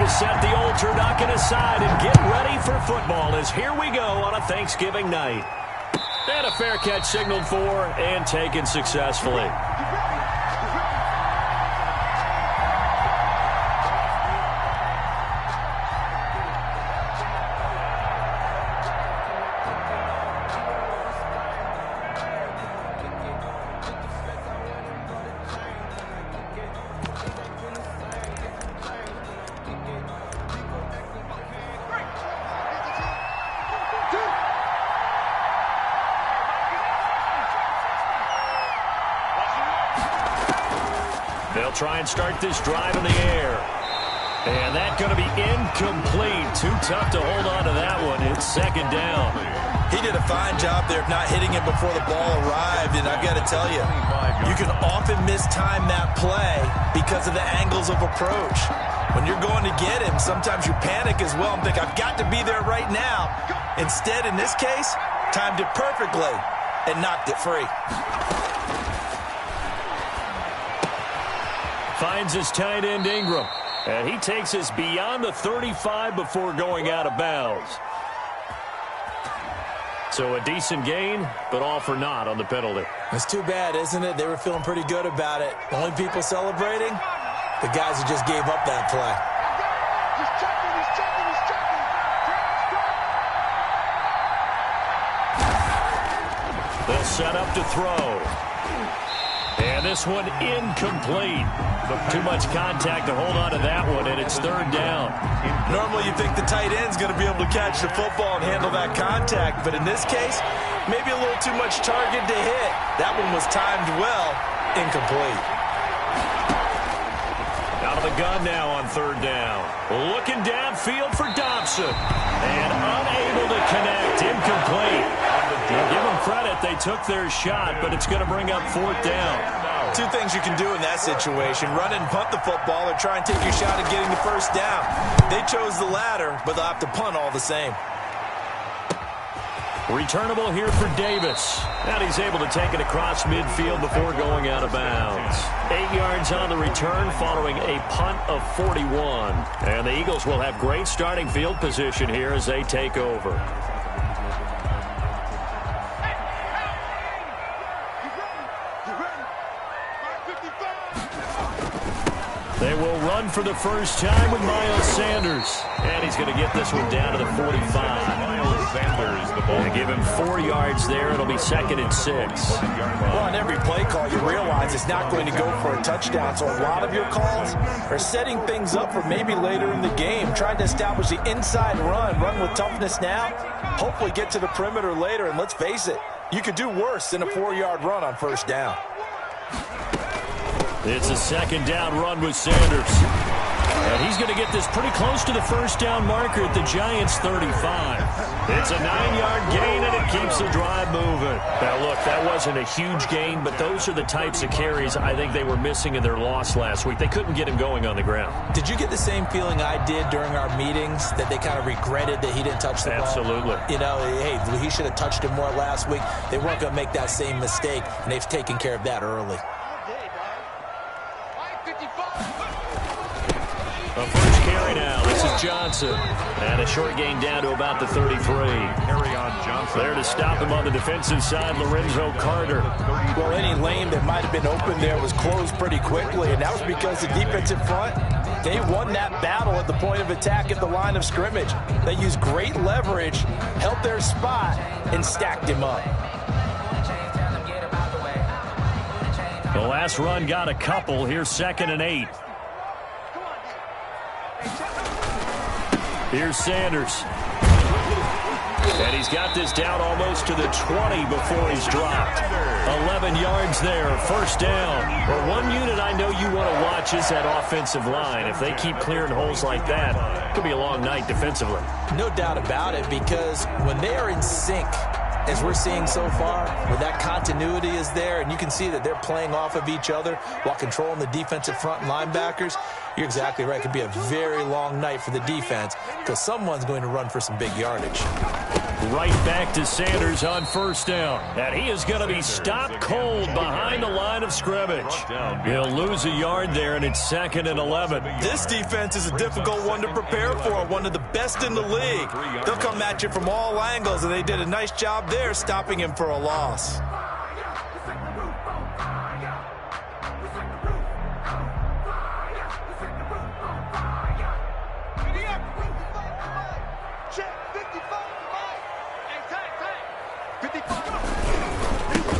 will set the old turducken aside and get ready for football as here we go on a Thanksgiving night. And a fair catch signaled for and taken successfully. They'll try and start this drive in the air. And that's going to be incomplete. Too tough to hold on to that one. It's second down. He did a fine job there of not hitting him before the ball arrived. And I've got to tell you, you can often mistime that play because of the angles of approach. When you're going to get him, sometimes you panic as well and think, I've got to be there right now. Instead, in this case, timed it perfectly and knocked it free. Finds his tight end Ingram. And he takes us beyond the 35 before going out of bounds. So a decent gain, but all for naught on the penalty. It's too bad, isn't it? They were feeling pretty good about it. The only people celebrating, the guys who just gave up that play. They'll set up to throw. And this one incomplete. Too much contact to hold on to that one, and it's third down. Normally you think the tight end's going to be able to catch the football and handle that contact, but in this case, maybe a little too much target to hit. That one was timed well, incomplete. Out of the gun now on third down. Looking downfield for Dobson. And unable to connect, incomplete. Now give them credit, they took their shot, but it's going to bring up fourth down. Two things you can do in that situation: run and punt the football, or try and take your shot at getting the first down. They chose the latter, but they'll have to punt all the same. Returnable here for Davis. And he's able to take it across midfield before going out of bounds. 8 yards on the return following a punt of 41. And the Eagles will have great starting field position here as they take over. They will run for the first time with Miles Sanders. And he's going to get this one down to the 45. Miles Sanders, the ball. Give him 4 yards there. It'll be second and 6. Well, on every play call, you realize it's not going to go for a touchdown. So a lot of your calls are setting things up for maybe later in the game, trying to establish the inside run with toughness now, hopefully get to the perimeter later. And let's face it, you could do worse than a 4-yard run on first down. It's a second down run with Sanders. And he's going to get this pretty close to the first down marker at the Giants' 35. It's a 9-yard gain, and it keeps the drive moving. Now, look, that wasn't a huge gain, but those are the types of carries I think they were missing in their loss last week. They couldn't get him going on the ground. Did you get the same feeling I did during our meetings, that they kind of regretted that he didn't touch the ball? Absolutely. You know, hey, he should have touched it more last week. They weren't going to make that same mistake, and they've taken care of that early. A first carry now. This is Johnson. And a short gain down to about the 33. Carry on Johnson. There to stop him on the defensive side, Lorenzo Carter. Well, any lane that might have been open there was closed pretty quickly, and that was because the defensive front, they won that battle at the point of attack at the line of scrimmage. They used great leverage, held their spot, and stacked him up. The last run got a couple. Here's second and 8. Here's Sanders. And he's got this down almost to the 20 before he's dropped. 11 yards there, first down. Well, one unit I know you want to watch is that offensive line. If they keep clearing holes like that, it could be a long night defensively. No doubt about it, because when they are in sync, as we're seeing so far, where that continuity is there, and you can see that they're playing off of each other while controlling the defensive front and linebackers, you're exactly right. It could be a very long night for the defense because someone's going to run for some big yardage. Right back to Sanders on first down. And he is going to be stopped cold behind the line of scrimmage. He'll lose a yard there, and it's 2nd and 11. This defense is a difficult one to prepare for, one of the best in the league. They'll come at you from all angles, and they did a nice job there stopping him for a loss.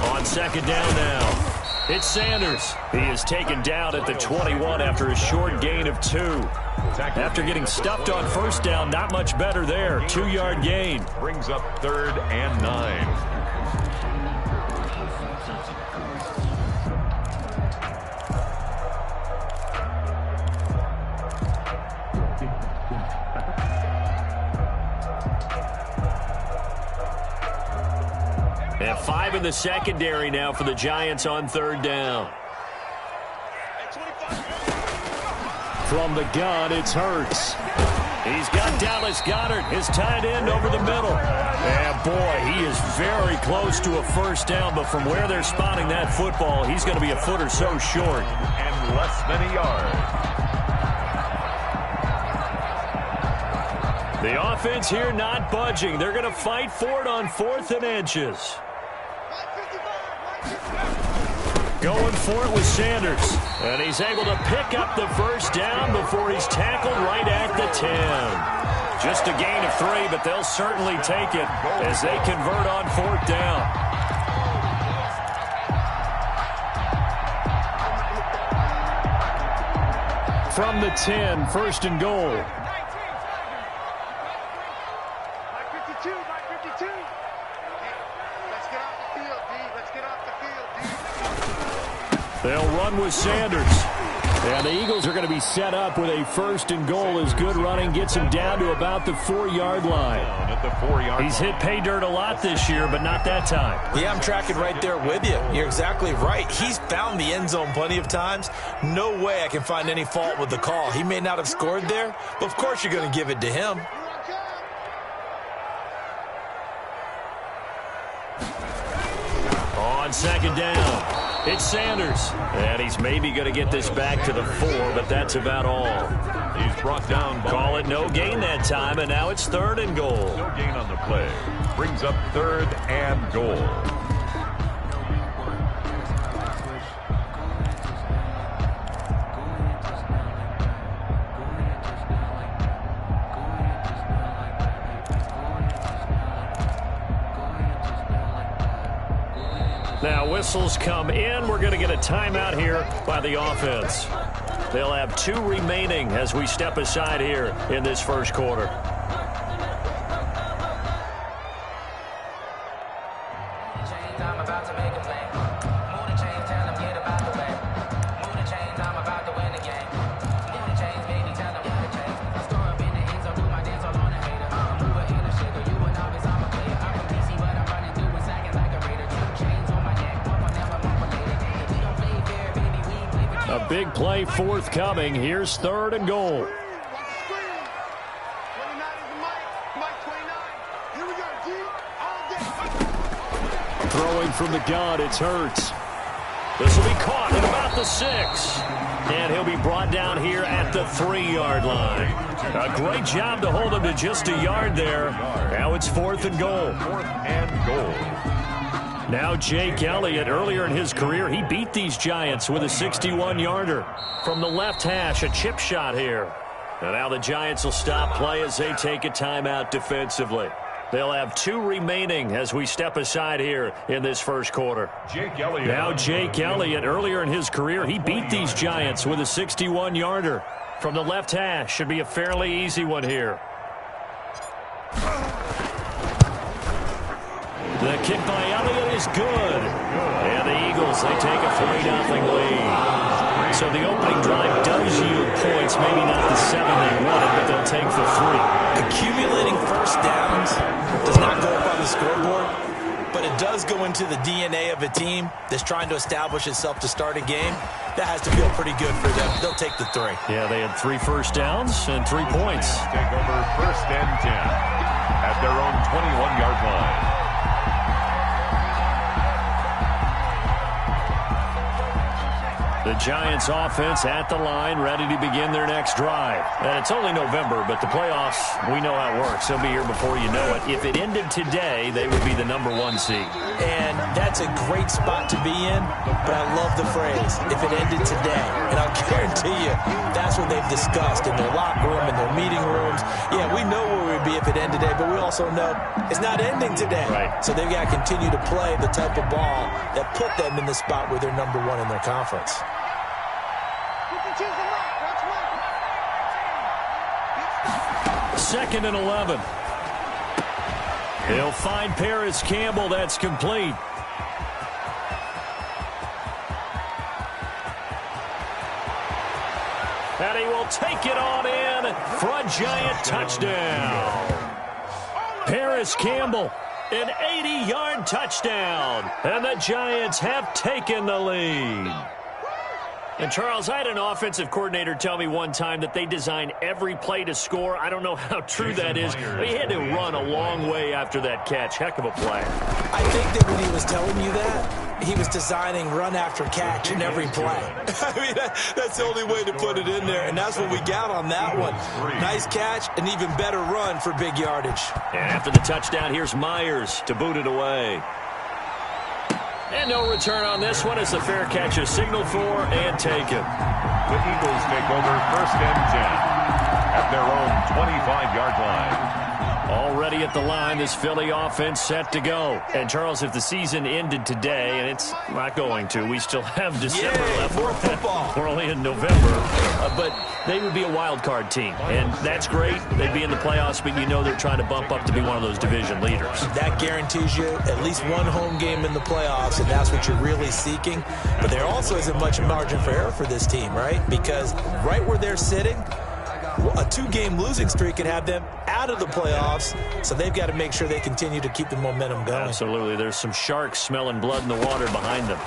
On 2nd down now, it's Sanders. He is taken down at the 21 after a short gain of 2. After getting stuffed on first down, not much better there. 2-yard gain. Brings up 3rd and 9. And 5 in the secondary now for the Giants on 3rd down. From the gun, it's Hurts. He's got Dallas Goedert, his tight end, over the middle. And, boy, he is very close to a first down, but from where they're spotting that football, he's going to be a foot or so short. And less than a yard. The offense here not budging. They're going to fight for it on 4th and inches. Going for it with Sanders. And he's able to pick up the first down before he's tackled right at the 10. Just a gain of 3, but they'll certainly take it as they convert on 4th down. From the 10, 1st and goal. They'll run with Sanders. And the Eagles are going to be set up with a 1st and goal as good running gets him down to about the 4-yard line. He's hit pay dirt a lot this year, but not that time. Yeah, I'm tracking right there with you. You're exactly right. He's found the end zone plenty of times. No way I can find any fault with the call. He may not have scored there, but of course you're going to give it to him. On 2nd down. It's Sanders, and he's maybe going to get this back to the 4, but that's about all. He's brought down. Call it no gain that time, and now it's 3rd and goal. No gain on the play. Brings up 3rd and goal. Now whistles come in. We're going to get a timeout here by the offense. They'll have 2 remaining as we step aside here in this first quarter. A big play forthcoming. Here's 3rd and goal. Throwing from the gun, it's Hurts. This will be caught at about the 6. And he'll be brought down here at the 3-yard line. A great job to hold him to just a yard there. Now it's 4th and goal. 4th and goal. Now Jake Elliott, earlier in his career, he beat these Giants with a 61-yarder. From the left hash, a chip shot here. And now the Giants will stop play as they take a timeout defensively. They'll have 2 remaining as we step aside here in this first quarter. Jake Elliott. Now Jake Elliott, earlier in his career, he beat these Giants with a 61-yarder. From the left hash, should be a fairly easy one here. The kick by Elliott is good. And the Eagles, they take a 3-0 lead. So the opening drive does yield points. Maybe not the 7 they wanted, but they'll take the 3. Accumulating first downs does not go up on the scoreboard, but it does go into the DNA of a team that's trying to establish itself to start a game. That has to feel pretty good for them. They'll take the 3. Yeah, they had 3 first downs and 3 points. Take over 1st and 10. at their own 21-yard line. The Giants offense at the line, ready to begin their next drive. And it's only November, but the playoffs, we know how it works. They'll be here before you know it. If it ended today, they would be the #1 seed. And that's a great spot to be in, but I love the phrase, if it ended today. And I'll guarantee you, that's what they've discussed in their locker room, in their meeting rooms. Yeah, we know where we'd be if it ended today, but we also know it's not ending today. Right. So they've got to continue to play the type of ball that put them in the spot where they're #1 in their conference. 2nd and 11. He'll find Paris Campbell. That's complete. And he will take it on in for a Giant touchdown. Paris Campbell, an 80-yard touchdown. And the Giants have taken the lead. And, Charles, I had an offensive coordinator tell me one time that they design every play to score. I don't know how true that is. But he had to run a long way after that catch. Heck of a play. I think that when he was telling you that, he was designing run after catch in every play. I mean, that's the only way to put it in there, and that's what we got on that one. Nice catch, an even better run for big yardage. And after the touchdown, here's Myers to boot it away. And no return on this one as the fair catch is signaled for and taken. The Eagles take over 1st and 10 at their own 25-yard line. Already at the line, this Philly offense set to go. And, Charles, if the season ended today, and it's not going to, we still have December left. More football. We're only in November. But they would be a wild card team. And that's great. They'd be in the playoffs, but you know they're trying to bump up to be one of those division leaders. That guarantees you at least one home game in the playoffs, and that's what you're really seeking. But there also isn't much margin for error for this team, right? Because right where they're sitting, a 2-game losing streak could have them out of the playoffs, so they've got to make sure they continue to keep the momentum going. Absolutely. There's some sharks smelling blood in the water behind them.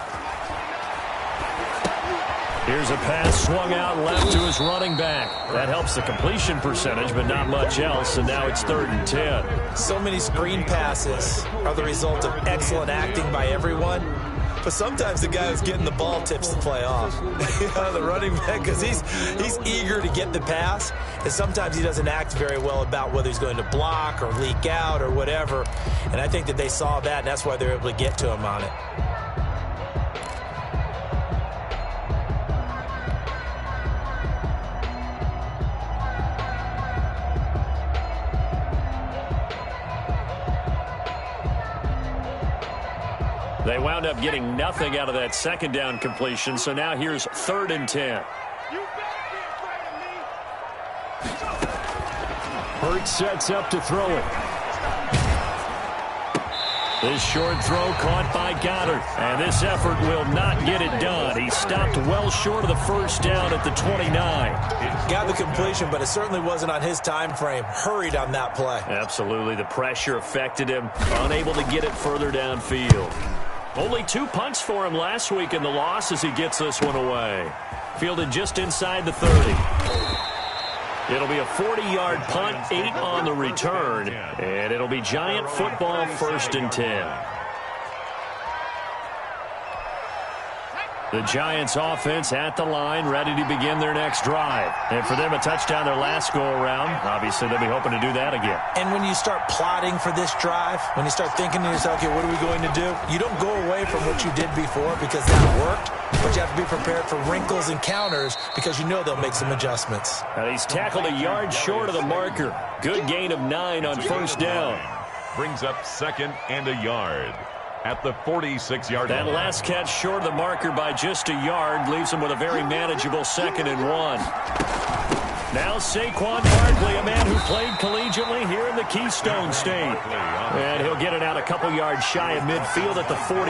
Here's a pass swung out left to his running back. That helps the completion percentage, but not much else, and now it's 3rd and 10. So many screen passes are the result of excellent acting by everyone. But sometimes the guy who's getting the ball tips the play off. The running back, because he's eager to get the pass, and sometimes he doesn't act very well about whether he's going to block or leak out or whatever. And I think that they saw that, and that's why they're able to get to him on it. They wound up getting nothing out of that 2nd down completion, so now here's 3rd and 10. Hurts sets up to throw it. This short throw caught by Goddard, and this effort will not get it done. He stopped well short of the 1st down at the 29. Got the completion, but it certainly wasn't on his time frame. Hurried on that play. Absolutely. The pressure affected him, unable to get it further downfield. Only 2 punts for him last week in the loss as he gets this one away. Fielded just inside the 30. It'll be a 40-yard punt, 8 on the return, and it'll be Giant football 1st and 10. The Giants offense at the line, ready to begin their next drive. And for them, a touchdown their last go-around. Obviously, they'll be hoping to do that again. And when you start plotting for this drive, when you start thinking to yourself, okay, what are we going to do? You don't go away from what you did before because that worked, but you have to be prepared for wrinkles and counters because you know they'll make some adjustments. And he's tackled a yard short of the marker. Good gain of 9 on 1st down. Brings up 2nd and a yard at the 46-yard line. That last catch short of the marker by just a yard leaves him with a very manageable 2nd and 1. Now Saquon Barkley, a man who played collegiately here in the Keystone State. And he'll get it out a couple yards shy of midfield at the 48.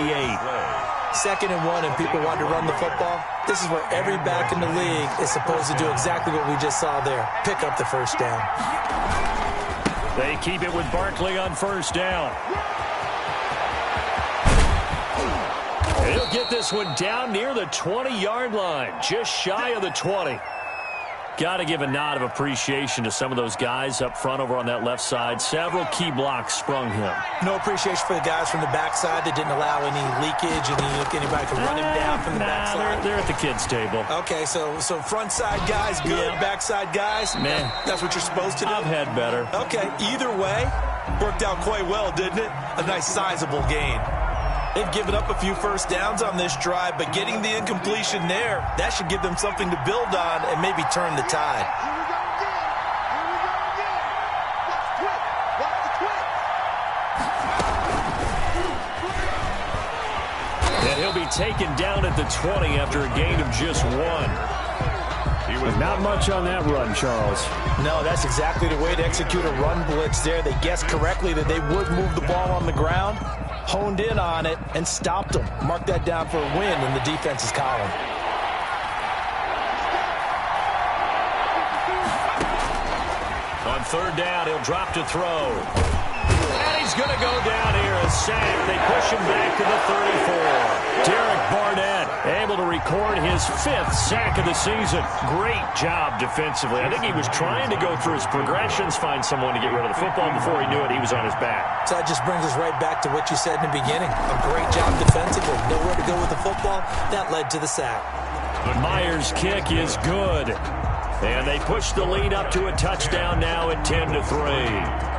2nd and 1 and people want to run the football. This is where every back in the league is supposed to do exactly what we just saw there. Pick up the 1st down. They keep it with Barkley on 1st down. He'll get this one down near the 20-yard line, just shy of the 20. Got to give a nod of appreciation to some of those guys up front over on that left side. Several key blocks sprung him. No appreciation for the guys from the backside that didn't allow any leakage, anybody could run him down from the backside. They're at the kids' table. Okay, so front side guys good, backside guys, man, that's what you're supposed to do? I've had better. Okay, either way, worked out quite well, didn't it? A nice sizable gain. They've given up a few first downs on this drive, but getting the incompletion there, that should give them something to build on and maybe turn the tide. And he'll be taken down at the 20 after a gain of just 1. Not much on that run, Charles. No, that's exactly the way to execute a run blitz there. They guessed correctly that they would move the ball on the ground, honed in on it, and stopped them. Mark that down for a win in the defense's column. On third down, he'll drop to throw. And he's going to go down here, a sack. They push him back to the 34. Derek Barnett able to record his 5th sack of the season. Great job defensively. I think he was trying to go through his progressions, find someone to get rid of the football. Before he knew it, he was on his back. So that just brings us right back to what you said in the beginning. A great job defensively. Nowhere to go with the football. That led to the sack. Myers' kick is good. And they push the lead up to a touchdown now at 10-3.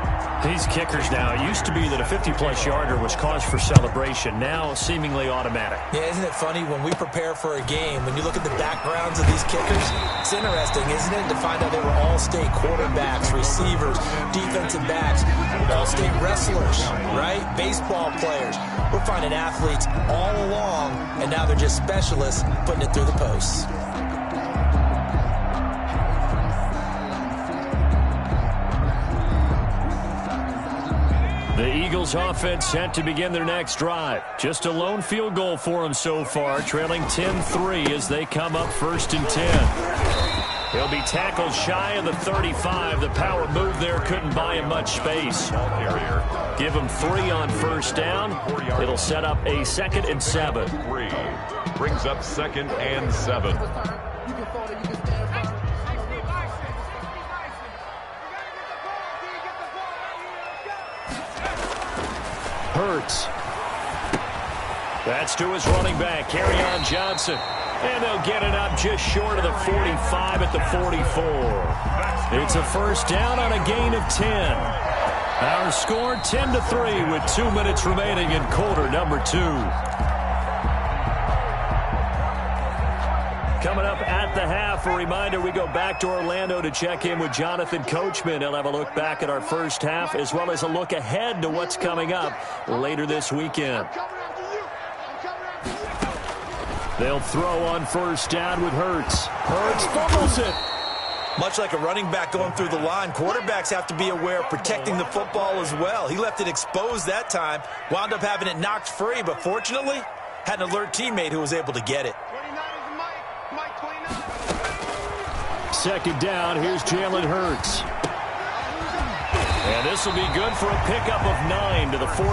These kickers now, it used to be that a 50-plus yarder was cause for celebration. Now, seemingly automatic. Yeah, isn't it funny when we prepare for a game, when you look at the backgrounds of these kickers, it's interesting, isn't it, to find out they were all-state quarterbacks, receivers, defensive backs, all-state wrestlers, right? Baseball players. We're finding athletes all along, and now they're just specialists putting it through the posts. The Eagles offense set to begin their next drive. Just a lone field goal for them so far, trailing 10-3 as they come up 1st and 10. He'll be tackled shy of the 35. The power move there couldn't buy him much space. Give him 3 on first down. It'll set up a 2nd and 7. 3 brings up 2nd and 7. Hurts. That's to his running back, Kerryon Johnson. And they'll get it up just short of the 45 at the 44. It's a first down on a gain of 10. Our score 10-3 with 2 minutes remaining in quarter number 2. Coming up at the half, a reminder, we go back to Orlando to check in with Jonathan Coachman. He'll have a look back at our first half as well as a look ahead to what's coming up later this weekend. They'll throw on first down with Hurts. Hurts fumbles it. Much like a running back going through the line, quarterbacks have to be aware of protecting the football as well. He left it exposed that time, wound up having it knocked free, but fortunately had an alert teammate who was able to get it. 2nd down, here's Jalen Hurts. And this will be good for a pickup of 9 to the 46.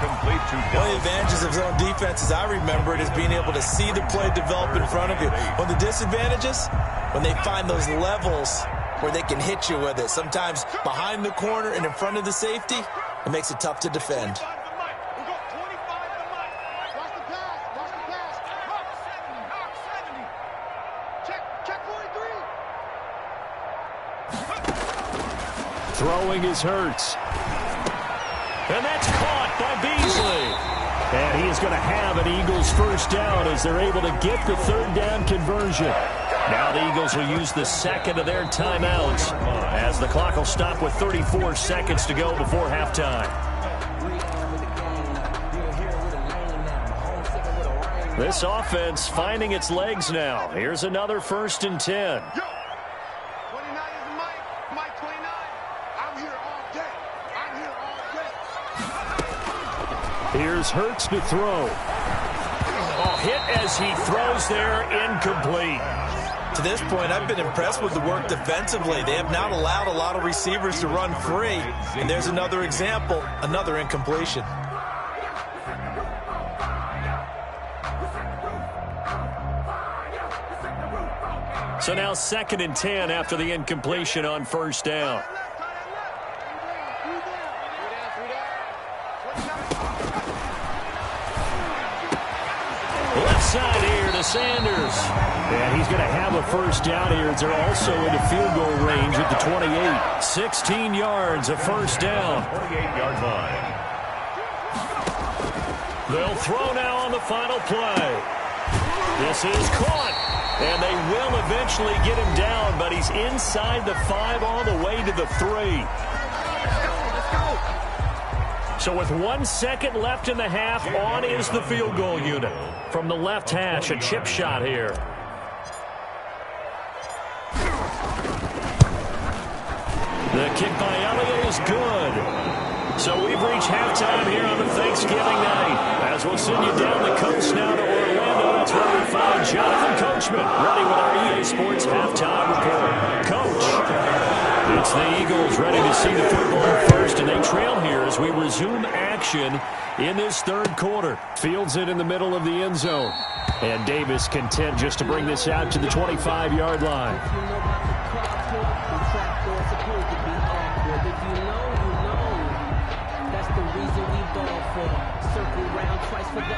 Complete to One of the advantages of zone defense, as I remember it, is being able to see the play develop in front of you. One of the disadvantages, when they find those levels where they can hit you with it, sometimes behind the corner and in front of the safety, it makes it tough to defend. Throwing is Hurts. And that's caught by Beasley. And he is going to have an Eagles first down as they're able to get the 3rd down conversion. Now the Eagles will use the 2nd of their timeouts as the clock will stop with 34 seconds to go before halftime. This offense finding its legs now. Here's another 1st and 10. Here's Hurts to throw. Oh, hit as he throws there, incomplete. To this point, I've been impressed with the work defensively. They have not allowed a lot of receivers to run free. And there's another example, another incompletion. So now 2nd and 10 after the incompletion on first down. Left side here to Sanders. And he's going to have a first down here as they're also into field goal range at the 28. 16 yards, a first down. 28-yard line. They'll throw now on the final play. This is caught. And they will eventually get him down, but he's inside the 5 all the way to the 3. So with 1 second left in the half, on is the field goal unit. From the left hash, a chip shot here. The kick by Elliott is good. So we've reached halftime here on the Thanksgiving night. As we'll send you down the coast now to Orlando. That's where we find Jonathan Coachman, ready with our EA Sports halftime report. Coach, it's the Eagles ready to see the football first, and they trail here as we resume action in this third quarter. Fields it in the middle of the end zone. And Davis content just to bring this out to the 25-yard line.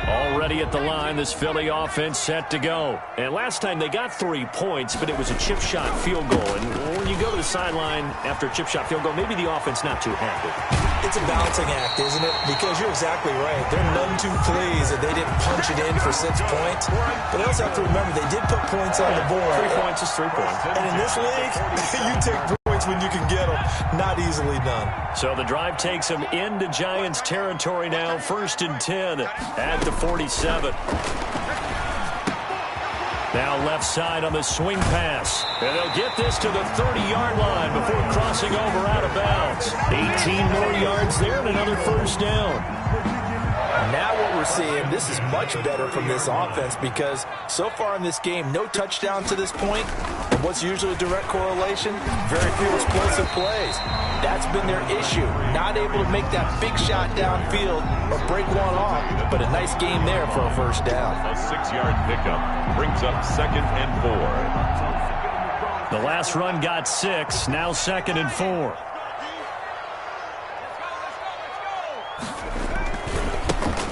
Already at the line, this Philly offense set to go. And last time they got 3 points, but it was a chip shot field goal. And when you go to the sideline after a chip shot field goal, maybe the offense not too happy. It's a balancing act, isn't it? Because you're exactly right. They're none too pleased that they didn't punch it in for 6 points. But I also have to remember they did put points on the board. 3 points is 3 points. And in this league, you take points when you can get them. Not easily done. So the drive takes them into Giants territory now. 1st and 10 at the 47. Now left side on the swing pass. And they'll get this to the 30-yard line before crossing over out of bounds. 18 more yards there and another first down. Now what we're seeing, this is much better from this offense because so far in this game, no touchdown to this point. And what's usually a direct correlation? Very few explosive plays. That's been their issue. Not able to make that big shot downfield or break one off, but a nice game there for a first down. A 6-yard pickup brings up 2nd and 4. The last run got 6, now 2nd and 4.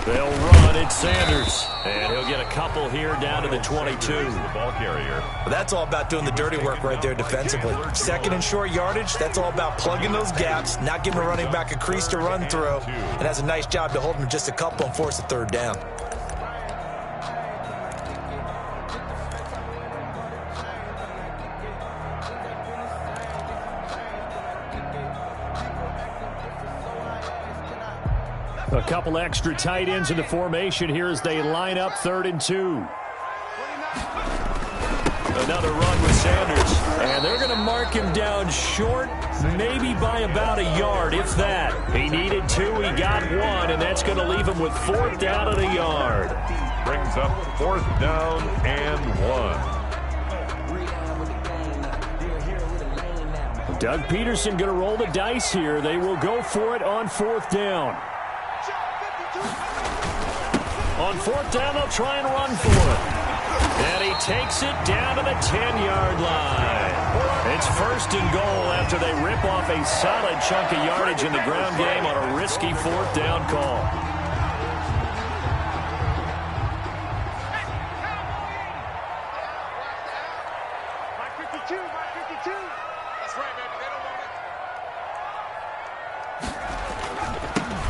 They'll run it, Sanders. And he'll get a couple here down to the 22. The ball carrier. Well, that's all about doing the dirty work right there defensively. 2nd and short yardage, that's all about plugging those gaps, not giving a running back a crease to run through, and has a nice job to hold him just a couple and force a 3rd down. A couple extra tight ends in the formation here as they line up 3rd and 2. Another run with Sanders. And they're going to mark him down short, maybe by about a yard, if that. He needed 2, he got 1, and that's going to leave him with 4th down and a yard. Brings up 4th down and 1. Doug Peterson going to roll the dice here. They will go for it on 4th down. On 4th down, they'll try and run for it. And he takes it down to the 10-yard line. It's 1st and goal after they rip off a solid chunk of yardage in the ground game on a risky 4th down call.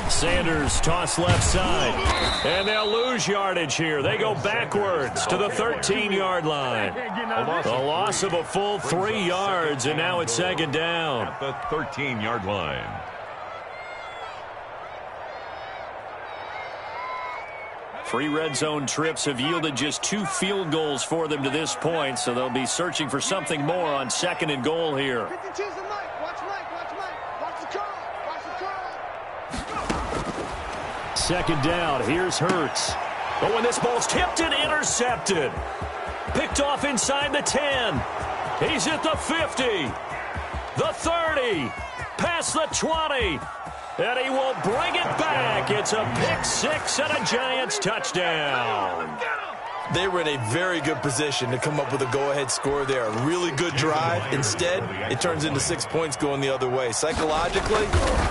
Sanders toss left side. And they'll lose yardage here. They go backwards to the 13-yard line. The loss of a full 3 yards, and now it's 2nd down. At the 13-yard line. Three red zone trips have yielded just 2 field goals for them to this point, so they'll be searching for something more on 2nd and goal here. Second down, here's Hurts. But when this ball's tipped and intercepted. Picked off inside the 10. He's at the 50. The 30. Past the 20. And he will bring it back. It's a pick 6 and a Giants touchdown. They were in a very good position to come up with a go-ahead score there. A really good drive. Instead, it turns into 6 points going the other way. Psychologically,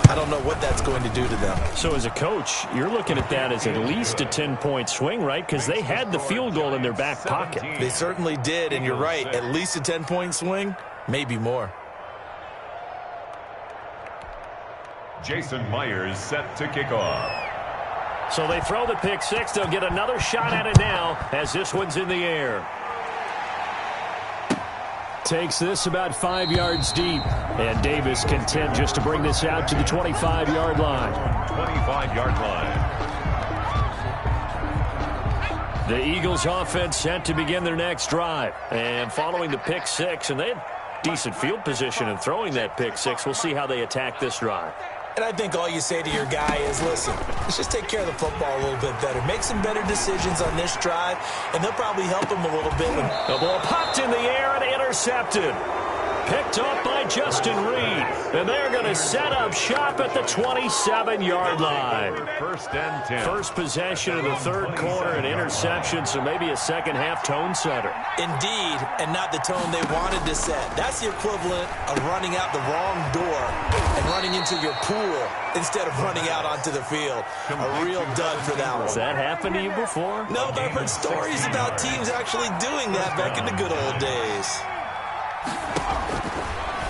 I don't know what that's going to do to them. So as a coach, you're looking at that as at least a 10-point swing, right? Because they had the field goal in their back pocket. They certainly did, and you're right. At least a 10-point swing, maybe more. Jason Myers set to kick off. So they throw the pick six. They'll get another shot at it now as this one's in the air. Takes this about 5 yards deep. And Davis content just to bring this out to the 25-yard line. 25-yard line. The Eagles offense set to begin their next drive. And following the pick six, and they had decent field position in throwing that pick six. We'll see how they attack this drive. And I think all you say to your guy is, listen, let's just take care of the football a little bit better. Make some better decisions on this drive, and they'll probably help him a little bit. The ball popped in the air and intercepted. Picked up by Justin Reed. And they're going to set up shop at the 27-yard line. First and 10. First possession of the third quarter, an interception, so maybe a second-half tone setter. Indeed, and not the tone they wanted to set. That's the equivalent of running out the wrong door and running into your pool instead of running out onto the field. A real dud for that one. Has that happened to you before? No, but I've heard stories about teams actually doing that back in the good old days.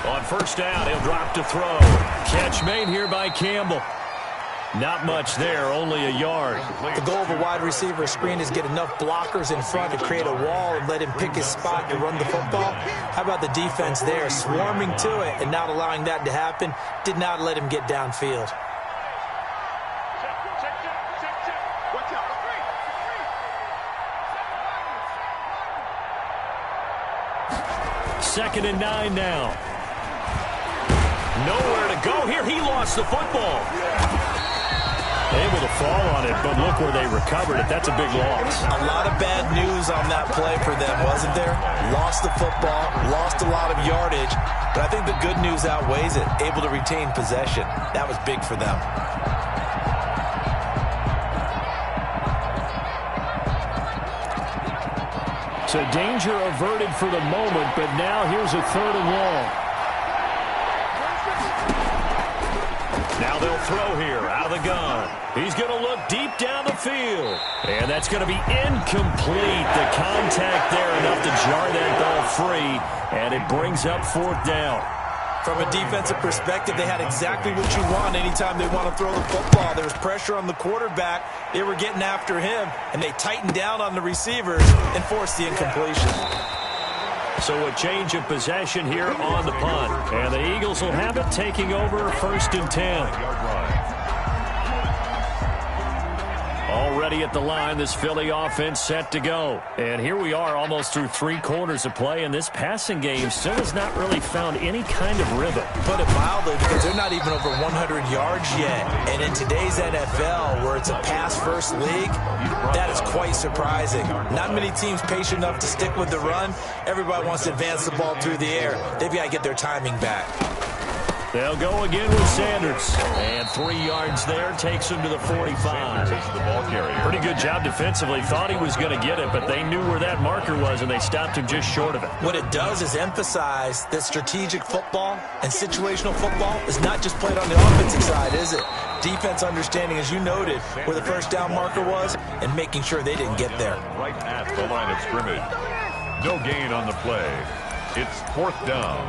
On first down, he'll drop to throw. Catch made here by Campbell. Not much there, only a yard. The goal of a wide receiver screen is get enough blockers in front to create a wall and let him pick his spot to run the football. How about the defense there, swarming to it and not allowing that to happen? Did not let him get downfield. Second and 9 now. Nowhere to go here. He lost the football. Able to fall on it, but look where they recovered it. That's a big loss. A lot of bad news on that play for them, wasn't there? Lost the football, lost a lot of yardage, but I think the good news outweighs it. Able to retain possession. That was big for them. So danger averted for the moment, but now here's a third and long. Now they'll throw here out of the gun. He's going to look deep down the field. And that's going to be incomplete. The contact there enough to jar that ball free. And it brings up fourth down. From a defensive perspective, they had exactly what you want anytime they want to throw the football. There was pressure on the quarterback. They were getting after him, and they tightened down on the receivers and forced the incompletion. So a change of possession here on the punt. And the Eagles will have it taking over first and 10. Already at the line, this Philly offense set to go. And here we are almost through 3 quarters of play, and this passing game still has not really found any kind of rhythm. Put it mildly, because they're not even over 100 yards yet. And in today's NFL, where it's a pass-first league, that is quite surprising. Not many teams patient enough to stick with the run. Everybody wants to advance the ball through the air. They've got to get their timing back. They'll go again with Sanders. And 3 yards there takes him to the 45. The ball carrier. Pretty good job defensively. Thought he was going to get it, but they knew where that marker was, and they stopped him just short of it. What it does is emphasize that strategic football and situational football is not just played on the offensive side, is it? Defense understanding, as you noted, where the first down marker was and making sure they didn't get there. Right at the line of scrimmage. No gain on the play. It's fourth down.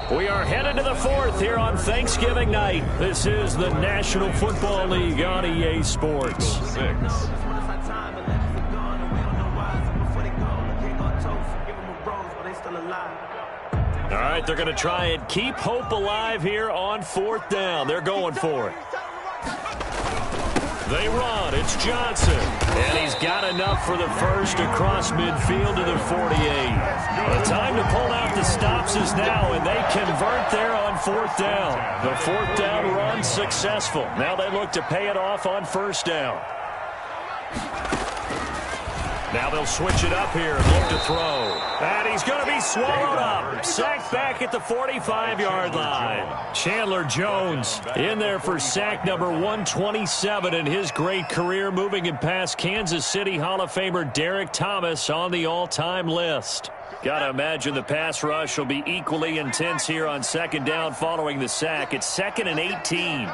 We are headed to the fourth here on Thanksgiving night. This is the National Football League on EA Sports. 6. All right, they're going to try and keep hope alive here on fourth down. They're going for it. They run. It's Johnson. And he's got enough for the first across midfield to the 48. The time to pull out the stops is now, and they convert there on fourth down. The fourth down run successful. Now they look to pay it off on first down. Now they'll switch it up here and look to throw. And he's going to be swallowed up. Sacked back at the 45-yard line. Chandler Jones in there for sack number 127 in his great career, moving it past Kansas City Hall of Famer Derek Thomas on the all-time list. Got to imagine the pass rush will be equally intense here on second down following the sack. It's 2nd and 18.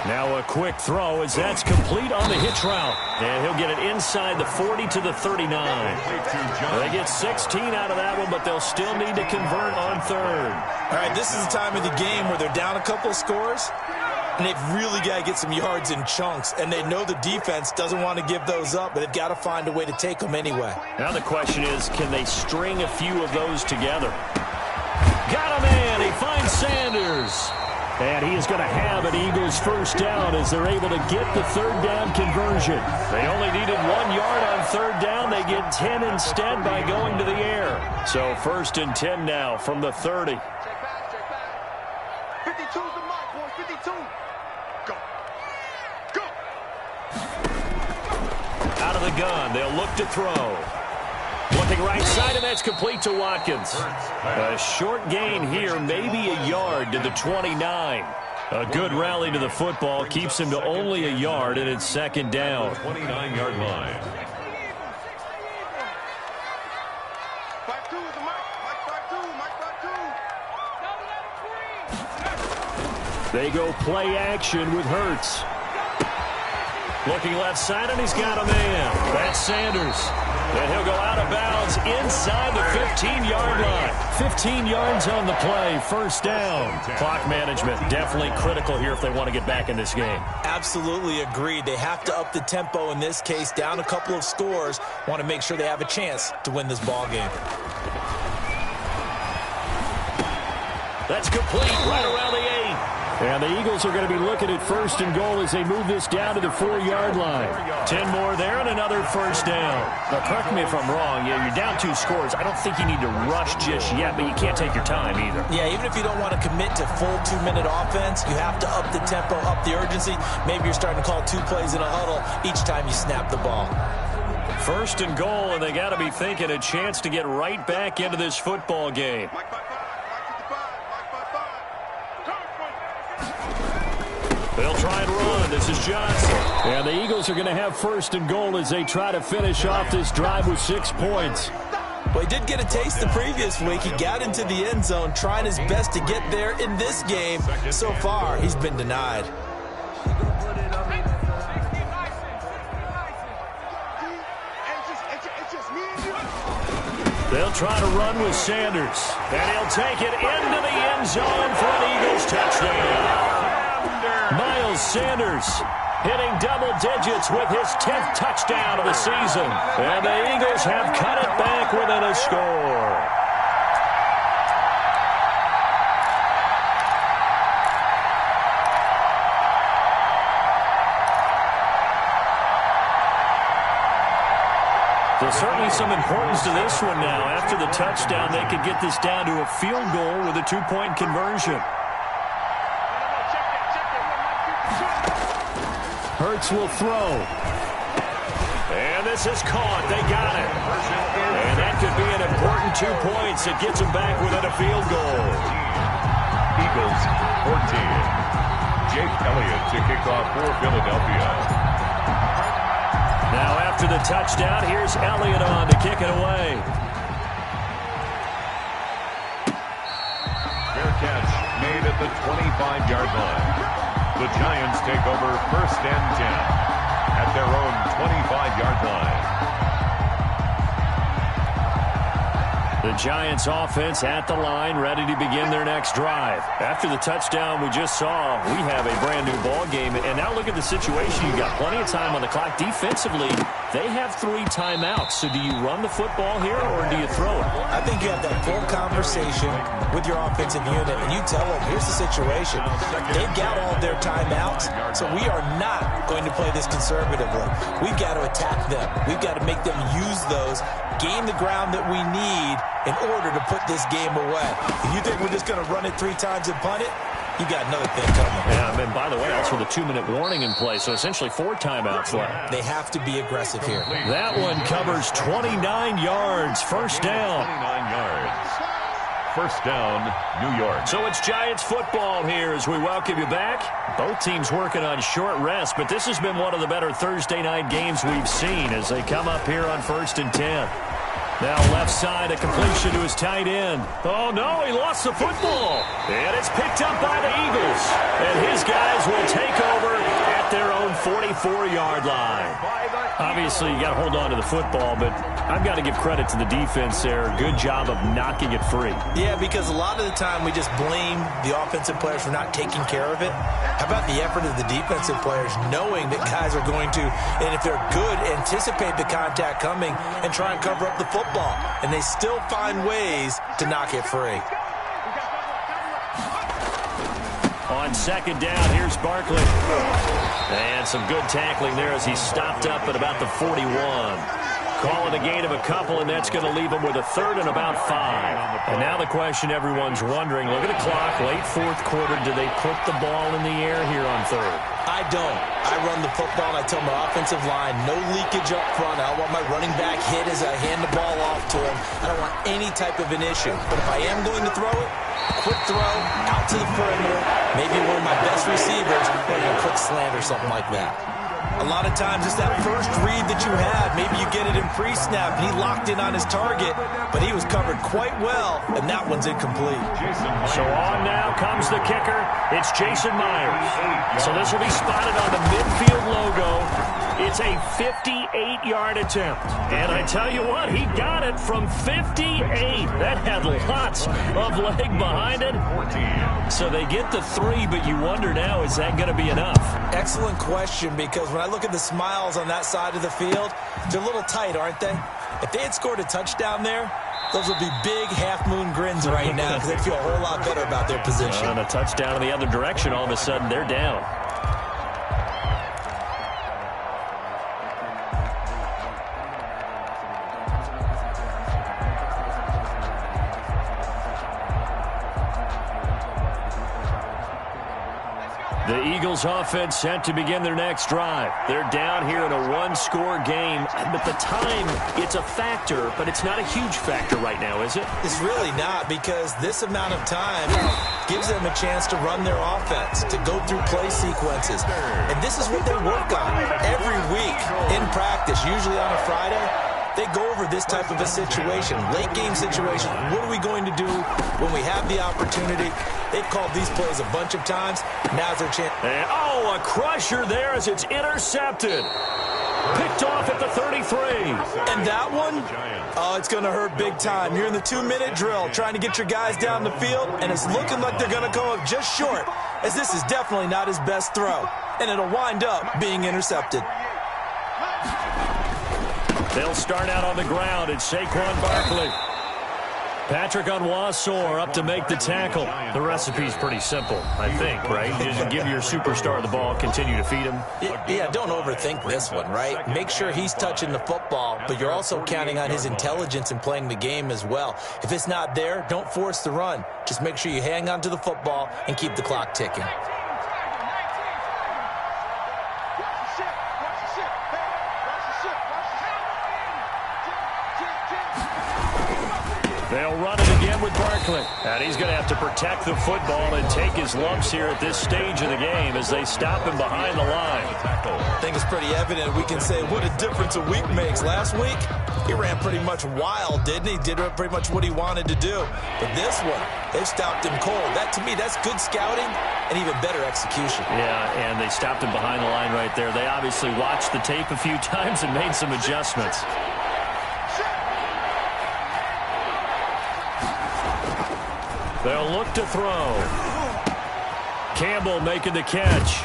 Now a quick throw as that's complete on the hitch route. And he'll get it inside the 40 to the 39. They get 16 out of that one, but they'll still need to convert on third. All right, this is the time of the game where they're down a couple of scores, and they've really got to get some yards in chunks, and they know the defense doesn't want to give those up, but they've got to find a way to take them anyway. Now the question is, can they string a few of those together? Got a man. He finds Sanders. And he is going to have an Eagles first down as they're able to get the third down conversion. They only needed 1 yard on third down. They get 10 instead by going to the air. So 1st and 10 now from the 30. Check back. 52's the mark, boys. 52. Go. Go. Out of the gun. They'll look to throw. Looking right side, and that's complete to Watkins. A short gain here, maybe a yard to the 29. A good rally to the football keeps him to only a yard, and it's 2nd down. 29-yard line. They go play action with Hurts. Looking left side, and he's got a man. That's Sanders. And he'll go out of bounds inside the 15-yard line. 15 yards on the play, first down. Clock management definitely critical here if they want to get back in this game. Absolutely agreed. They have to up the tempo in this case, down a couple of scores. Want to make sure they have a chance to win this ball game. That's complete right around the 8. And the Eagles are going to be looking at 1st and goal as they move this down to the 4-yard line. 10 more there and another first down. Now, correct me if I'm wrong. Yeah, you're down 2 scores. I don't think you need to rush just yet, but you can't take your time either. Yeah, even if you don't want to commit to full 2-minute offense, you have to up the tempo, up the urgency. Maybe you're starting to call 2 plays in a huddle each time you snap the ball. 1st and goal, and they got to be thinking a chance to get right back into this football game. They'll try and run. This is Johnson. And the Eagles are going to have 1st and goal as they try to finish off this drive with 6 points. Well, he did get a taste the previous week. He got into the end zone, trying his best to get there in this game. So far, he's been denied. They'll try to run with Sanders. And he'll take it into the end zone for an Eagles touchdown. Miles Sanders hitting double digits with his 10th touchdown of the season. And the Eagles have cut it back within a score. There's certainly some importance to this one now. After the touchdown, they could get this down to a field goal with a 2-point conversion. Hurts will throw. And this is caught. They got it. And that could be an important 2 points. It gets them back within a field goal. Eagles 14. Jake Elliott to kick off for Philadelphia. Now after the touchdown, here's Elliott on to kick it away. Fair catch made at the 25-yard line. The Giants take over 1st and 10 at their own 25-yard line. The Giants offense at the line, ready to begin their next drive. After the touchdown we just saw, we have a brand new ball game. And now look at the situation. You've got plenty of time on the clock. Defensively, they have 3 timeouts. So do you run the football here or do you throw it? I think you have that full conversation with your offensive unit, and you tell them, here's the situation. They've got all their timeouts, so we are not going to play this conservatively. We've got to attack them. We've got to make them use those gain the ground that we need in order to put this game away. If you think we're just going to run it 3 times and punt it, you got another thing coming. Yeah, and by the way, also the 2-minute warning in play, so essentially 4 timeouts left. They have to be aggressive here. That one covers 29 yards. First down. 29 yards. First down, New York. So it's Giants football here as we welcome you back. Both teams working on short rest, but this has been one of the better Thursday night games we've seen as they come up here on 1st and 10. Now left side, a completion to his tight end. Oh, no, he lost the football. And it's picked up by the Eagles. And his guys will take over at their own 44-yard line. Obviously, you got to hold on to the football, but I've got to give credit to the defense there. Good job of knocking it free. Yeah, because a lot of the time we just blame the offensive players for not taking care of it. How about the effort of the defensive players knowing that guys are going to, and if they're good, anticipate the contact coming and try and cover up the football. And they still find ways to knock it free. On second down, here's Barkley. And some good tackling there as he stopped up at about the 41. Call it a gain of a couple, and that's going to leave him with a 3rd and about 5. And now the question everyone's wondering, look at the clock, late 4th quarter, do they put the ball in the air here on 3rd? I don't. I run the football, and I tell my offensive line, no leakage up front. I don't want my running back hit as I hand the ball off to him. I don't want any type of an issue. But if I am going to throw it, quick throw, out to the perimeter, maybe one of my best receivers, or a quick slant or something like that. A lot of times it's that first read that you had. Maybe you get it in pre-snap, and he locked in on his target, but he was covered quite well, and that one's incomplete. So on now comes the kicker. It's Jason Myers. So this will be spotted on the midfield logo. It's a 58-yard attempt. And I tell you what, he got it from 58. That had lots of leg behind it. So they get the 3, but you wonder now, is that going to be enough? Excellent question, because when I look at the smiles on that side of the field, they're a little tight, aren't they? If they had scored a touchdown there, those would be big half-moon grins right now because they feel a whole lot better about their position. And a touchdown in the other direction, all of a sudden they're down. The Eagles offense set to begin their next drive. They're down here in a 1-score game, but the time, it's a factor, but it's not a huge factor right now, is it? It's really not, because this amount of time gives them a chance to run their offense, to go through play sequences. And this is what they work on every week in practice, usually on a Friday. They go over this type of a situation, late game situation. What are we going to do when we have the opportunity? They've called these plays a bunch of times. Now's their chance. And, a crusher there as it's intercepted. Picked off at the 33. And that one, it's going to hurt big time. You're in the 2-minute drill trying to get your guys down the field, and it's looking like they're going to come up just short, as this is definitely not his best throw. And it'll wind up being intercepted. They'll start out on the ground. It's Saquon Barkley. Patrick Onwuasor up to make the tackle. The recipe's pretty simple, I think, right? Just give your superstar the ball, continue to feed him. Yeah, don't overthink this one, right? Make sure he's touching the football, but you're also counting on his intelligence in playing the game as well. If it's not there, don't force the run. Just make sure you hang on to the football and keep the clock ticking. They'll run it again with Barkley. And he's going to have to protect the football and take his lumps here at this stage of the game as they stop him behind the line. I think it's pretty evident. We can say what a difference a week makes. Last week, he ran pretty much wild, didn't he? Did pretty much what he wanted to do. But this one, they stopped him cold. That, to me, that's good scouting and even better execution. Yeah, and they stopped him behind the line right there. They obviously watched the tape a few times and made some adjustments. They'll look to throw. Campbell making the catch.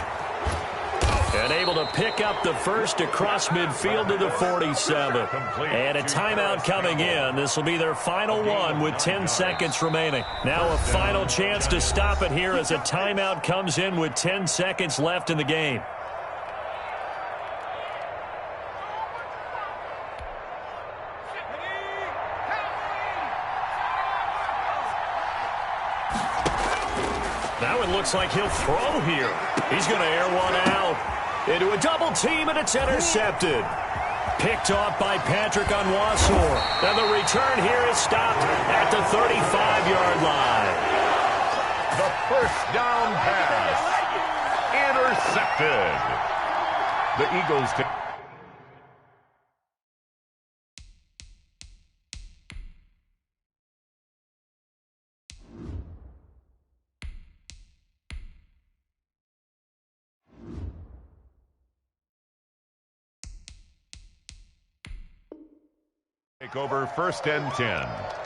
And able to pick up the first across midfield to the 47. And a timeout coming in. This will be their final one with 10 seconds remaining. Now a final chance to stop it here as a timeout comes in with 10 seconds left in the game. Now it looks like he'll throw here. He's going to air one out. Into a double team, and it's intercepted. Picked off by Patrick Onwuasor. And the return here is stopped at the 35-yard line. The first down pass. Intercepted. The Eagles take. Take over 1st and 10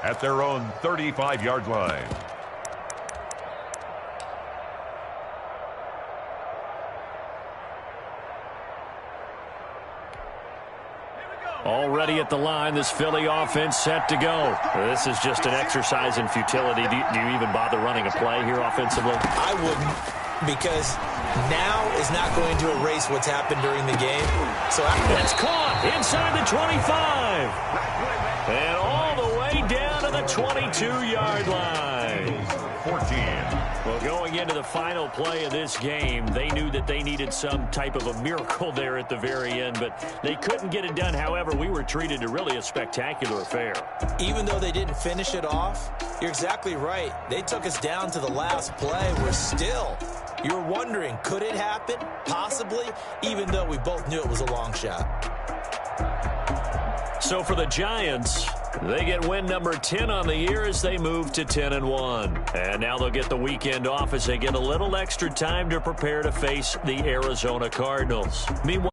at their own 35-yard line. Already at the line, this Philly offense set to go. This is just an exercise in futility. Do you even bother running a play here offensively? I wouldn't, because now is not going to erase what's happened during the game. So that's caught inside the 25. And all the way down to the 22-yard line. 14. Well, going into the final play of this game, they knew that they needed some type of a miracle there at the very end, but they couldn't get it done. However, we were treated to really a spectacular affair. Even though they didn't finish it off, you're exactly right. They took us down to the last play. We're still, you're wondering, could it happen? Possibly, even though we both knew it was a long shot. So for the Giants, they get win number 10 on the year as they move to 10-1. And now they'll get the weekend off as they get a little extra time to prepare to face the Arizona Cardinals. Meanwhile,